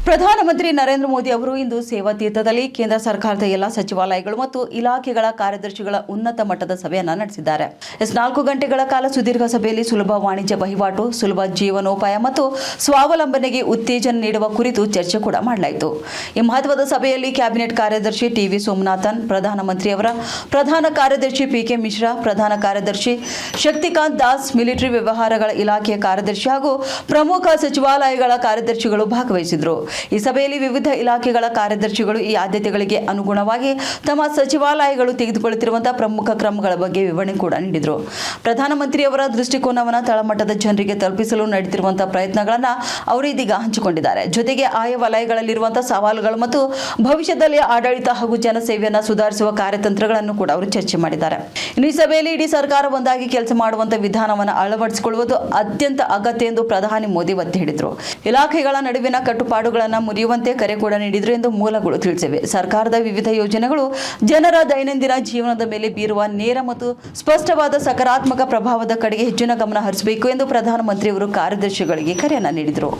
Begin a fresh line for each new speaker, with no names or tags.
ಪ್ರಧಾನಮಂತ್ರಿ ನರೇಂದ್ರ ಮೋದಿ ಅವರು ಇಂದು ಸೇವಾ ತೀರ್ಥದಲ್ಲಿ ಕೇಂದ್ರ ಸರ್ಕಾರದ ಎಲ್ಲ ಸಚಿವಾಲಯಗಳು ಮತ್ತು ಇಲಾಖೆಗಳ ಕಾರ್ಯದರ್ಶಿಗಳ ಉನ್ನತ ಮಟ್ಟದ ಸಭೆಯನ್ನು ನಡೆಸಿದ್ದಾರೆ. 4 ಗಂಟೆಗಳ ಕಾಲ ಸುದೀರ್ಘ ಸಭೆಯಲ್ಲಿ ಸುಲಭ ವಾಣಿಜ್ಯ ವಹಿವಾಟು, ಸುಲಭ ಜೀವನೋಪಾಯ ಮತ್ತು ಸ್ವಾವಲಂಬನೆಗೆ ಉತ್ತೇಜನ ನೀಡುವ ಕುರಿತು ಚರ್ಚೆ ಕೂಡ ಮಾಡಲಾಯಿತು. ಈ ಮಹತ್ವದ ಸಭೆಯಲ್ಲಿ ಕ್ಯಾಬಿನೆಟ್ ಕಾರ್ಯದರ್ಶಿ ಟಿ.ವಿ. ಸೋಮನಾಥನ್, ಪ್ರಧಾನಮಂತ್ರಿಯವರ ಪ್ರಧಾನ ಕಾರ್ಯದರ್ಶಿ ಪಿ.ಕೆ. ಮಿಶ್ರಾ, ಪ್ರಧಾನ ಕಾರ್ಯದರ್ಶಿ ಶಕ್ತಿಕಾಂತ್ ದಾಸ್, ಮಿಲಿಟರಿ ವ್ಯವಹಾರಗಳ ಇಲಾಖೆಯ ಕಾರ್ಯದರ್ಶಿ ಹಾಗೂ ಪ್ರಮುಖ ಸಚಿವಾಲಯಗಳ ಕಾರ್ಯದರ್ಶಿಗಳು ಭಾಗವಹಿಸಿದರು. ಈ ಸಭೆಯಲ್ಲಿ ವಿವಿಧ ಇಲಾಖೆಗಳ ಕಾರ್ಯದರ್ಶಿಗಳು ಈ ಆದ್ಯತೆಗಳಿಗೆ ಅನುಗುಣವಾಗಿ ತಮ್ಮ ಸಚಿವಾಲಯಗಳು ತೆಗೆದುಕೊಳ್ಳುತ್ತಿರುವಂತಹ ಪ್ರಮುಖ ಕ್ರಮಗಳ ಬಗ್ಗೆ ವಿವರಣೆ ಕೂಡ ನೀಡಿದರು. ಪ್ರಧಾನಮಂತ್ರಿಯವರ ದೃಷ್ಟಿಕೋನವನ್ನು ತಳಮಟ್ಟದ ಜನರಿಗೆ ತಲುಪಿಸಲು ನಡೆಯುತ್ತಿರುವಂತಹ ಪ್ರಯತ್ನಗಳನ್ನು ಅವರು ಇದೀಗ ಹಂಚಿಕೊಂಡಿದ್ದಾರೆ. ಜೊತೆಗೆ ಆಯಾ ವಲಯಗಳಲ್ಲಿರುವಂತಹ ಸವಾಲುಗಳು ಮತ್ತು ಭವಿಷ್ಯದಲ್ಲಿ ಆಡಳಿತ ಹಾಗೂ ಜನಸೇವೆಯನ್ನು ಸುಧಾರಿಸುವ ಕಾರ್ಯತಂತ್ರಗಳನ್ನು ಕೂಡ ಅವರು ಚರ್ಚೆ ಮಾಡಿದ್ದಾರೆ. ಈ ಸಭೆಯಲ್ಲಿ ಇಡೀ ಸರ್ಕಾರ ಒಂದಾಗಿ ಕೆಲಸ ಮಾಡುವಂತಹ ವಿಧಾನವನ್ನು ಅಳವಡಿಸಿಕೊಳ್ಳುವುದು ಅತ್ಯಂತ ಅಗತ್ಯ ಎಂದು ಪ್ರಧಾನಿ ಮೋದಿ ಒತ್ತಿ ಹೇಳಿದರು. ಇಲಾಖೆಗಳ ನಡುವಿನ ಕಟ್ಟುಪಾಡುಗಳನ್ನು ಮುರಿಯುವಂತೆ ಕರೆ ಕೂಡ ನೀಡಿದರು ಎಂದು ಮೂಲಗಳು ತಿಳಿಸಿವೆ. ಸರ್ಕಾರದ ವಿವಿಧ ಯೋಜನೆಗಳು ಜನರ ದೈನಂದಿನ ಜೀವನದ ಮೇಲೆ ಬೀರುವ ನೇರ ಮತ್ತು ಸ್ಪಷ್ಟವಾದ ಸಕಾರಾತ್ಮಕ ಪ್ರಭಾವದ ಕಡೆಗೆ ಹೆಚ್ಚಿನ ಗಮನ ಹರಿಸಬೇಕು ಎಂದು ಪ್ರಧಾನಮಂತ್ರಿಯವರು ಕಾರ್ಯದರ್ಶಿಗಳಿಗೆ ಕರೆಯನ್ನು ನೀಡಿದರು.